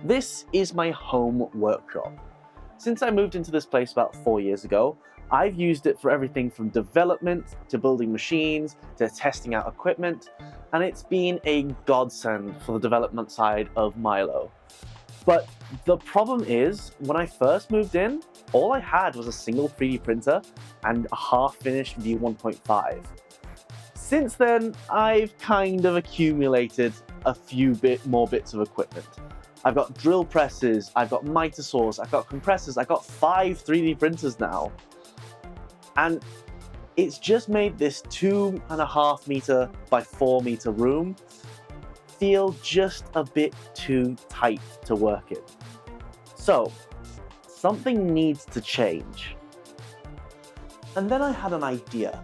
This is my home workshop. Since I moved into this place about 4 years ago, I've used it for everything from development to building machines to testing out equipment, and it's been a godsend for the development side of Milo. But the problem is, when I first moved in, all I had was a single 3D printer and a half-finished View 1.5. Since then, I've kind of accumulated a few more bits of equipment. I've got drill presses, I've got miter saws, I've got compressors, I've got 5 3D printers now. And it's just made this 2.5 meter by 4 meter room feel just a bit too tight to work in. So, something needs to change. And then I had an idea.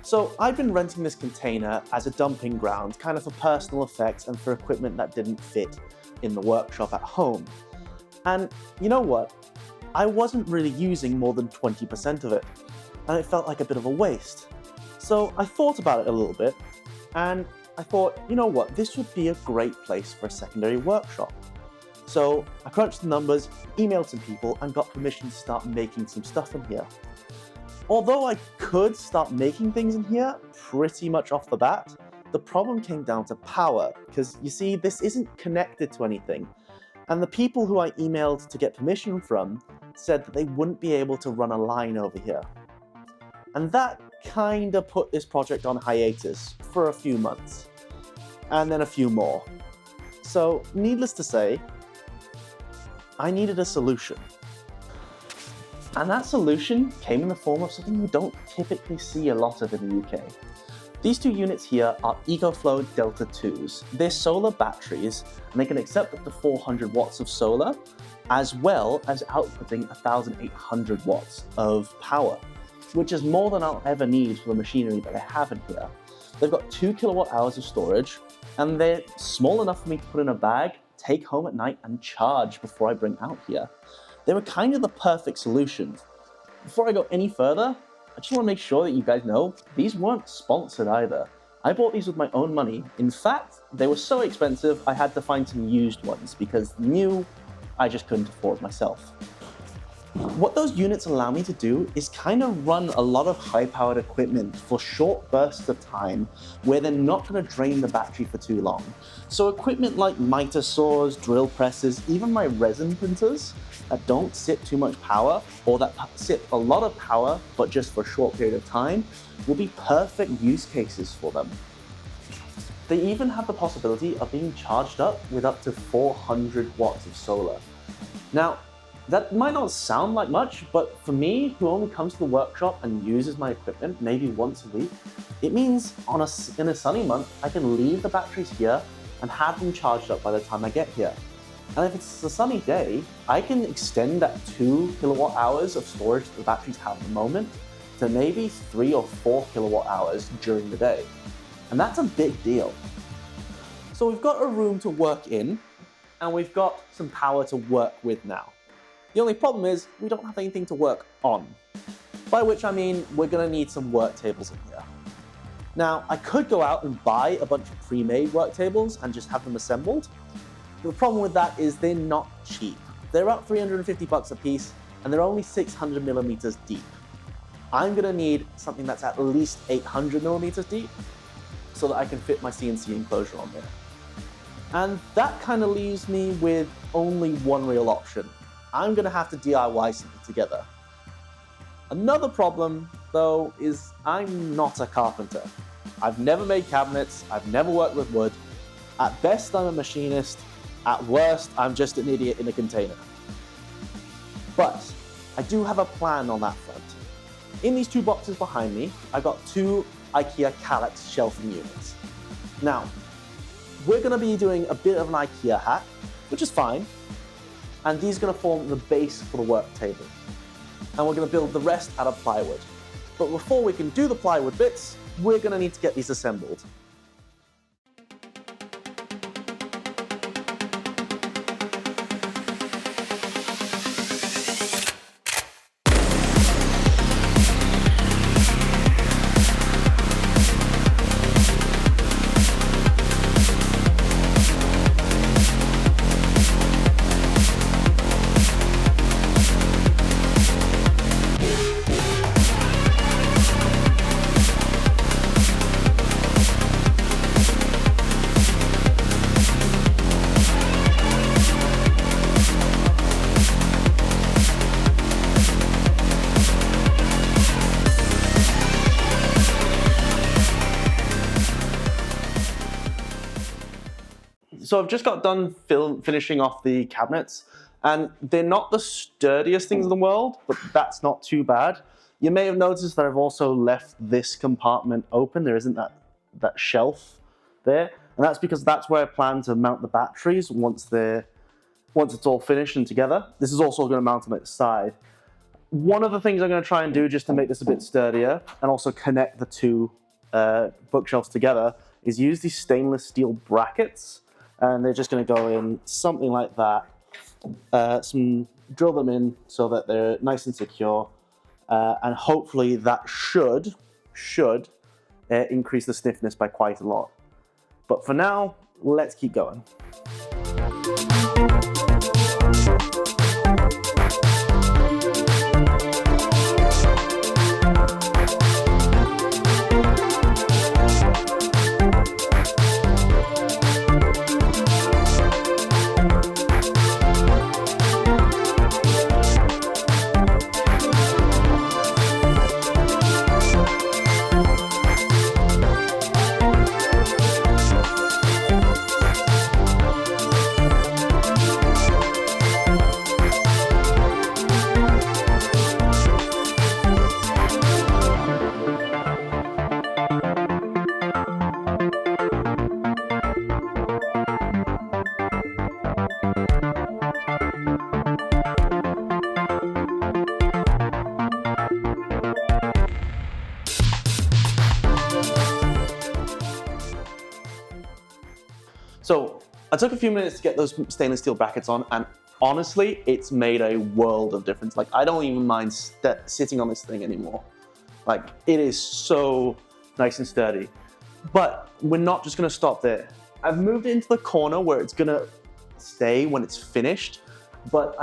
So I've been renting this container as a dumping ground, kind of for personal effects and for equipment that didn't fit in the workshop at home. And you know what? I wasn't really using more than 20% of it, and it felt like a bit of a waste. So I thought about it a little bit, and I thought, you know what? This would be a great place for a secondary workshop. So I crunched the numbers, emailed some people, and got permission to start making some stuff in here. Although I could start making things in here pretty much off the bat, the problem came down to power, because you see, this isn't connected to anything. And the people who I emailed to get permission from said that they wouldn't be able to run a line over here. And that kinda put this project on hiatus for a few months, and then a few more. So, needless to say, I needed a solution. And that solution came in the form of something you don't typically see a lot of in the UK. These two units here are EcoFlow Delta 2s. They're solar batteries, and they can accept up to 400 watts of solar, as well as outputting 1,800 watts of power, which is more than I'll ever need for the machinery that I have in here. They've got 2 kilowatt hours of storage, and they're small enough for me to put in a bag, take home at night, and charge before I bring out here. They were kind of the perfect solution. Before I go any further, I just want to make sure that you guys know, these weren't sponsored either. I bought these with my own money. In fact, they were so expensive, I had to find some used ones because new, I just couldn't afford myself. What those units allow me to do is kind of run a lot of high-powered equipment for short bursts of time where they're not going to drain the battery for too long. So equipment like miter saws, drill presses, even my resin printers that don't sip too much power or that sip a lot of power but just for a short period of time will be perfect use cases for them. They even have the possibility of being charged up with up to 400 watts of solar. Now, that might not sound like much, but for me, who only comes to the workshop and uses my equipment maybe once a week, it means in a sunny month, I can leave the batteries here and have them charged up by the time I get here. And if it's a sunny day, I can extend that 2 kilowatt hours of storage that the batteries have at the moment to maybe 3 or 4 kilowatt hours during the day. And that's a big deal. So we've got a room to work in, and we've got some power to work with now. The only problem is we don't have anything to work on. By which I mean we're gonna need some work tables in here. Now, I could go out and buy a bunch of pre-made work tables and just have them assembled. The problem with that is they're not cheap. They're about 350 bucks a piece, and they're only 600 millimeters deep. I'm gonna need something that's at least 800 millimeters deep so that I can fit my CNC enclosure on there. And that kind of leaves me with only one real option. I'm gonna have to DIY something together. Another problem, though, is I'm not a carpenter. I've never made cabinets, I've never worked with wood. At best, I'm a machinist. At worst, I'm just an idiot in a container. But I do have a plan on that front. In these 2 boxes behind me, I've got 2 IKEA Kallax shelving units. Now, we're gonna be doing a bit of an IKEA hack, which is fine. And these are going to form the base for the work table. And we're going to build the rest out of plywood. But before we can do the plywood bits, we're going to need to get these assembled. So I've just got done finishing off the cabinets, and they're not the sturdiest things in the world, but that's not too bad. You may have noticed that I've also left this compartment open. There isn't that shelf there, and that's because that's where I plan to mount the batteries once it's all finished and together. This is also going to mount them at the side. One of the things I'm going to try and do just to make this a bit sturdier and also connect the two bookshelves together is use these stainless steel brackets, and they're just going to go in something like that. Drill them in so that they're nice and secure, and hopefully that should increase the stiffness by quite a lot. But for now, let's keep going. So I took a few minutes to get those stainless steel brackets on, and honestly, it's made a world of difference. Like, I don't even mind sitting on this thing anymore. Like, it is so nice and sturdy. But we're not just gonna stop there. I've moved it into the corner where it's gonna stay when it's finished, but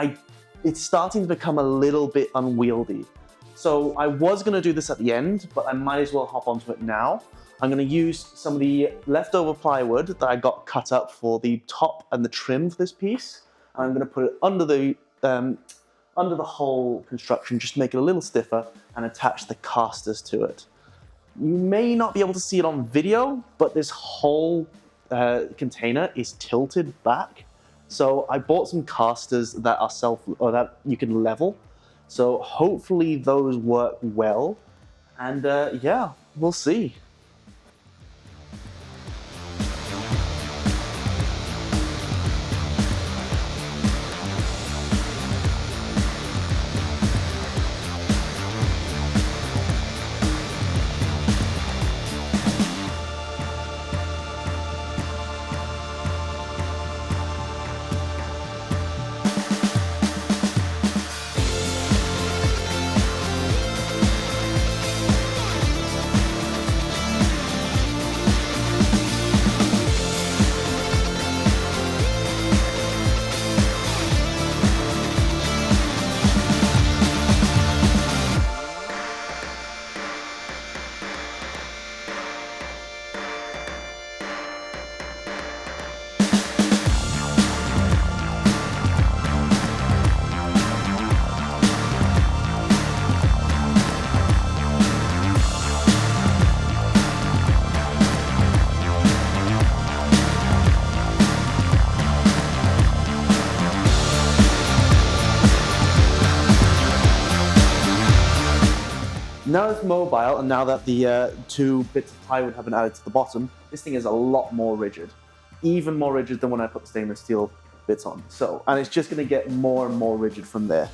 it's starting to become a little bit unwieldy. So I was gonna do this at the end, but I might as well hop onto it now. I'm going to use some of the leftover plywood that I got cut up for the top and the trim for this piece. And I'm going to put it under the whole construction, just to make it a little stiffer, and attach the casters to it. You may not be able to see it on video, but this whole container is tilted back. So I bought some casters that are that you can level. So hopefully those work well. And yeah, we'll see. Now it's mobile, and now that the two bits of plywood have been added to the bottom, this thing is a lot more rigid. Even more rigid than when I put the stainless steel bits on. And it's just going to get more and more rigid from there.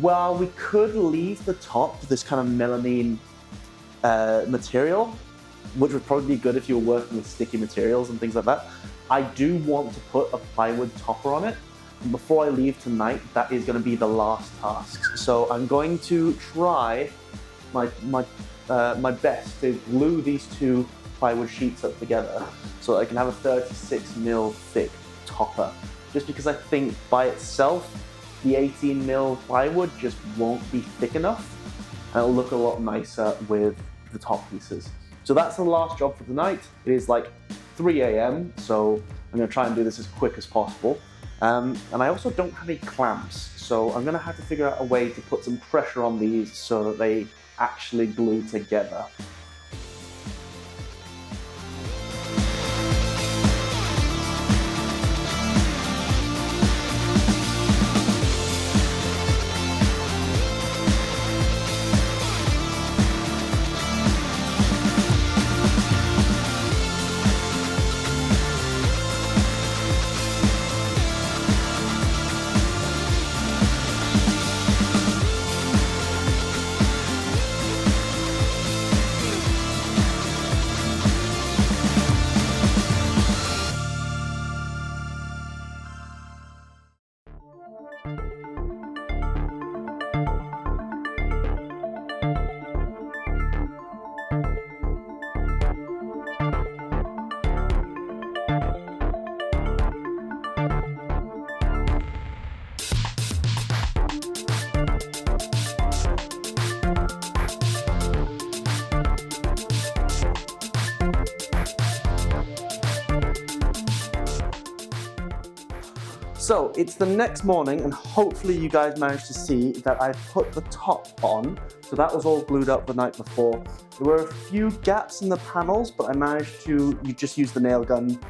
While we could leave the top with this kind of melamine material, which would probably be good if you were working with sticky materials and things like that, I do want to put a plywood topper on it. And before I leave tonight, that is going to be the last task. So I'm going to try my best to glue these two plywood sheets up together so that I can have a 36mm thick topper. Just because I think by itself, the 18mm plywood just won't be thick enough, and it'll look a lot nicer with the top pieces. So that's the last job for tonight. It is like 3 AM, so I'm going to try and do this as quick as possible. And I also don't have any clamps, so I'm going to have to figure out a way to put some pressure on these so that they actually glue together. So it's the next morning, and hopefully you guys managed to see that I put the top on. So that was all glued up the night before. There were a few gaps in the panels, but I managed to just use the nail gun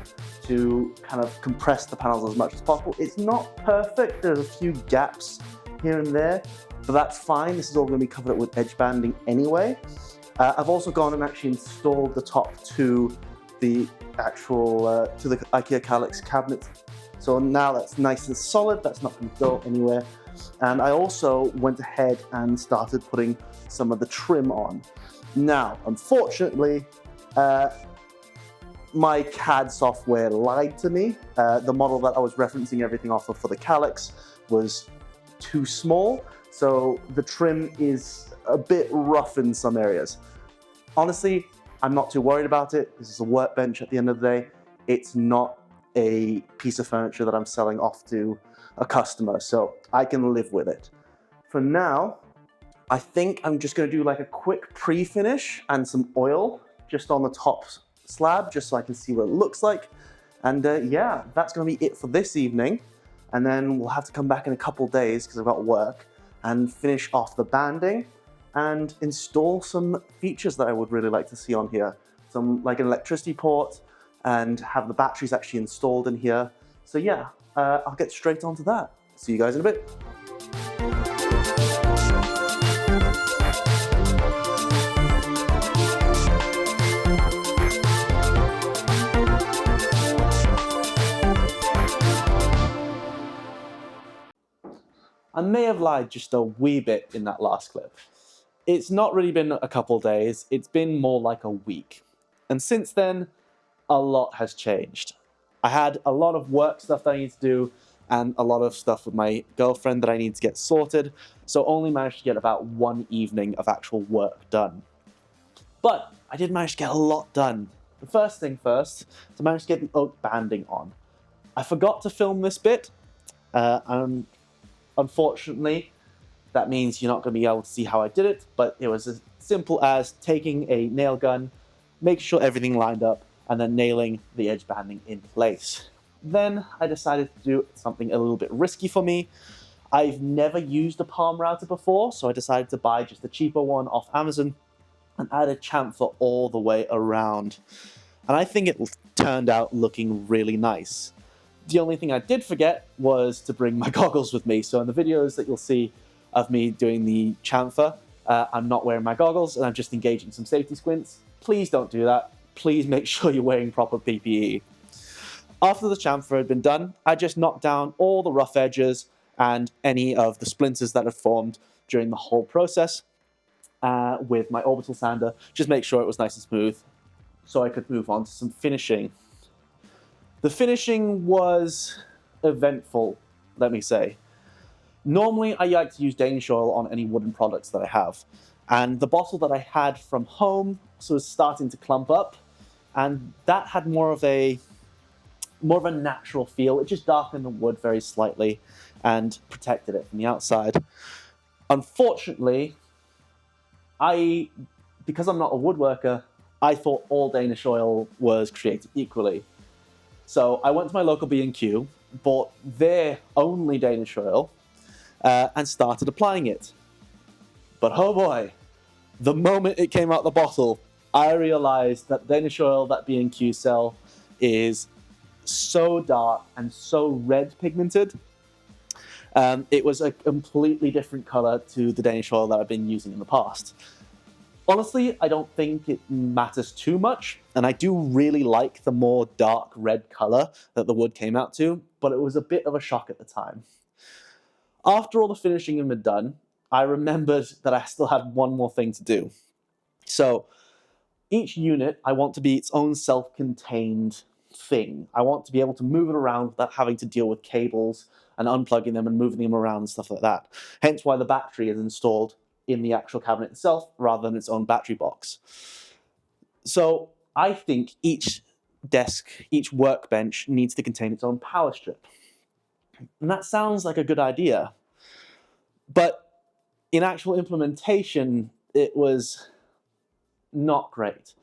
to kind of compress the panels as much as possible. It's not perfect, there's a few gaps here and there, but that's fine. This is all going to be covered up with edge banding anyway. I've also gone and actually installed the top to the actual, to the IKEA Kallax cabinet. So now that's nice and solid, that's not going to go anywhere. And I also went ahead and started putting some of the trim on. Now, unfortunately, my CAD software lied to me. The model that I was referencing everything off of for the Kallax was too small, so the trim is a bit rough in some areas. Honestly, I'm not too worried about it. This is a workbench at the end of the day. It's not a piece of furniture that I'm selling off to a customer, so I can live with it. For now, I think I'm just going to do like a quick pre-finish and some oil just on the top slab, just so I can see what it looks like. And yeah, that's going to be it for this evening. And then we'll have to come back in a couple days because I've got work and finish off the banding and install some features that I would really like to see on here. Some like an electricity port, and have the batteries actually installed in here. So yeah, I'll get straight onto that. See you guys in a bit. I may have lied just a wee bit in that last clip. It's not really been a couple days, it's been more like a week. And since then, a lot has changed. I had a lot of work stuff that I need to do and a lot of stuff with my girlfriend that I need to get sorted, so only managed to get about one evening of actual work done. But I did manage to get a lot done. The first thing first, I managed to get the oak banding on. I forgot to film this bit, and unfortunately, that means you're not going to be able to see how I did it, but it was as simple as taking a nail gun, make sure everything lined up, and then nailing the edge banding in place. Then I decided to do something a little bit risky for me. I've never used a palm router before, so I decided to buy just a cheaper one off Amazon and add a chamfer all the way around. And I think it turned out looking really nice. The only thing I did forget was to bring my goggles with me, so in the videos that you'll see of me doing the chamfer, I'm not wearing my goggles and I'm just engaging some safety squints. Please don't do that. Please make sure you're wearing proper PPE. After the chamfer had been done, I just knocked down all the rough edges and any of the splinters that had formed during the whole process with my orbital sander, just make sure it was nice and smooth so I could move on to some finishing. The finishing was eventful, let me say. Normally, I like to use Danish oil on any wooden products that I have, and the bottle that I had from home was starting to clump up, and that had more of a natural feel. It just darkened the wood very slightly and protected it from the outside. Unfortunately, because I'm not a woodworker, I thought all Danish oil was created equally. So I went to my local B&Q, bought their only Danish oil, and started applying it. But oh boy, the moment it came out the bottle, I realized that Danish oil that B&Q sell is so dark and so red pigmented. It was a completely different color to the Danish oil that I've been using in the past. Honestly, I don't think it matters too much, and I do really like the more dark red color that the wood came out to, but it was a bit of a shock at the time. After all the finishing had been done, I remembered that I still had one more thing to do. So each unit I want to be its own self-contained thing. I want to be able to move it around without having to deal with cables and unplugging them and moving them around and stuff like that. Hence why the battery is installed in the actual cabinet itself rather than its own battery box. So I think each desk, each workbench needs to contain its own power strip. And that sounds like a good idea. But in actual implementation, it was not great.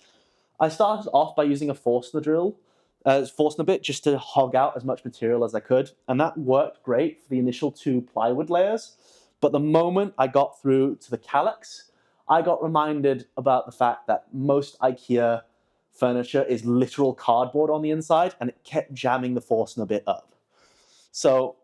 I started off by using a Forstner drill, Forstner bit, just to hog out as much material as I could. And that worked great for the initial 2 plywood layers. But the moment I got through to the calyx, I got reminded about the fact that most IKEA furniture is literal cardboard on the inside, and it kept jamming the Forstner bit up. So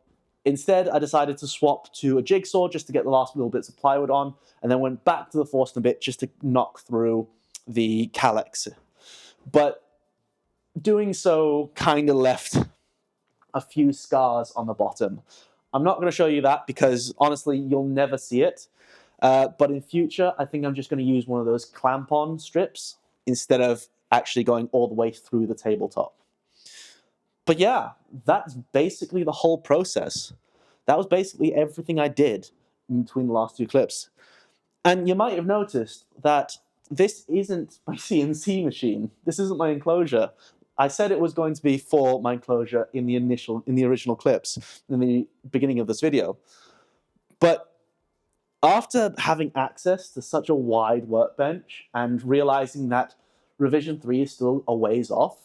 instead, I decided to swap to a jigsaw just to get the last little bits of plywood on, and then went back to the Forstner bit just to knock through the calyx. But doing so kind of left a few scars on the bottom. I'm not going to show you that because honestly, you'll never see it. But in future, I think I'm just going to use one of those clamp-on strips instead of actually going all the way through the tabletop. But yeah, that's basically the whole process. That was basically everything I did in between the last 2 clips. And you might have noticed that this isn't my CNC machine. This isn't my enclosure. I said it was going to be for my enclosure in the original clips, in the beginning of this video. But after having access to such a wide workbench and realizing that revision 3 is still a ways off,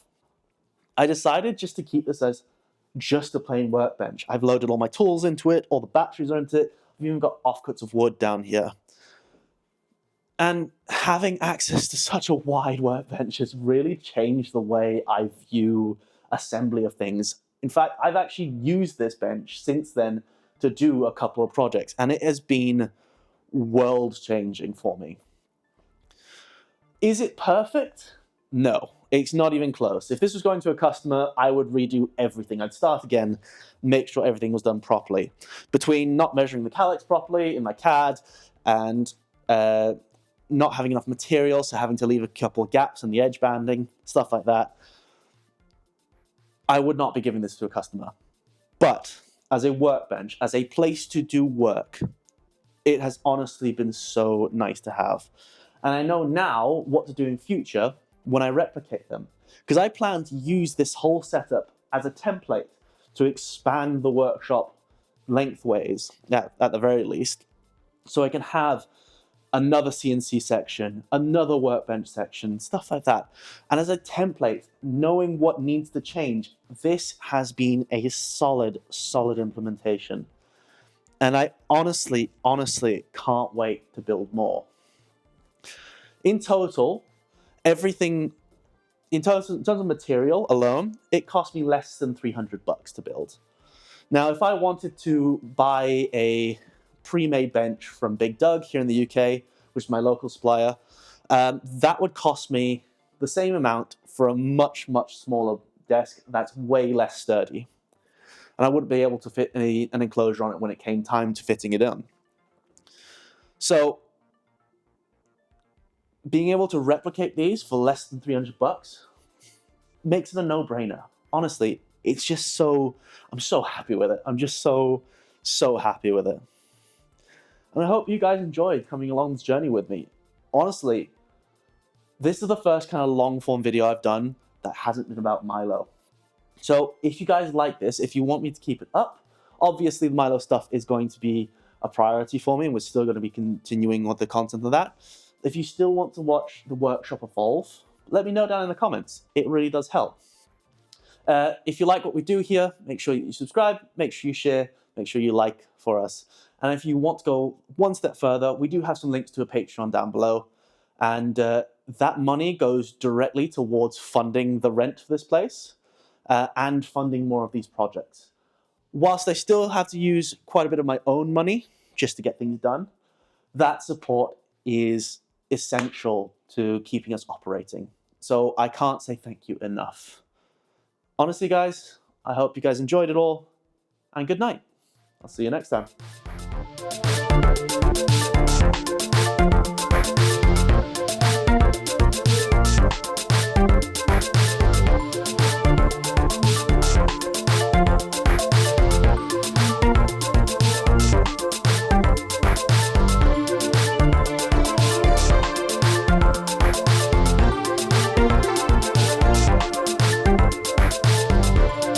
I decided just to keep this as just a plain workbench. I've loaded all my tools into it, all the batteries are into it, I've even got offcuts of wood down here. And having access to such a wide workbench has really changed the way I view assembly of things. In fact, I've actually used this bench since then to do a couple of projects, and it has been world-changing for me. Is it perfect? No, it's not even close. If this was going to a customer, I would redo everything. I'd start again, make sure everything was done properly. Between not measuring the calyx properly in my CAD and not having enough material, so having to leave a couple of gaps in the edge banding, stuff like that, I would not be giving this to a customer. But as a workbench, as a place to do work, it has honestly been so nice to have. And I know now what to do in future when I replicate them. Because I plan to use this whole setup as a template to expand the workshop lengthways, at the very least, so I can have another CNC section, another workbench section, stuff like that. And as a template, knowing what needs to change, this has been a solid implementation. And I honestly can't wait to build more. In total, everything, in terms of material alone, it cost me less than $300 to build. Now, if I wanted to buy a pre-made bench from Big Doug here in the UK, which is my local supplier, that would cost me the same amount for a much smaller desk that's way less sturdy. And I wouldn't be able to fit an enclosure on it when it came time to fitting it in. So being able to replicate these for less than $300 makes it a no-brainer. Honestly, it's just so, I'm so happy with it. I'm just so happy with it. And I hope you guys enjoyed coming along this journey with me. Honestly, this is the first kind of long-form video I've done that hasn't been about Milo. So if you guys like this, if you want me to keep it up, obviously the Milo stuff is going to be a priority for me, and we're still going to be continuing with the content of that. If you still want to watch the workshop evolve, let me know down in the comments. It really does help. If you like what we do here, make sure you subscribe, make sure you share, make sure you like for us. And if you want to go one step further, we do have some links to a Patreon down below. And that money goes directly towards funding the rent for this place and funding more of these projects. Whilst I still have to use quite a bit of my own money just to get things done, that support is essential to keeping us operating. So I can't say thank you enough. Honestly, guys, I hope you guys enjoyed it all, and good night. I'll see you next time.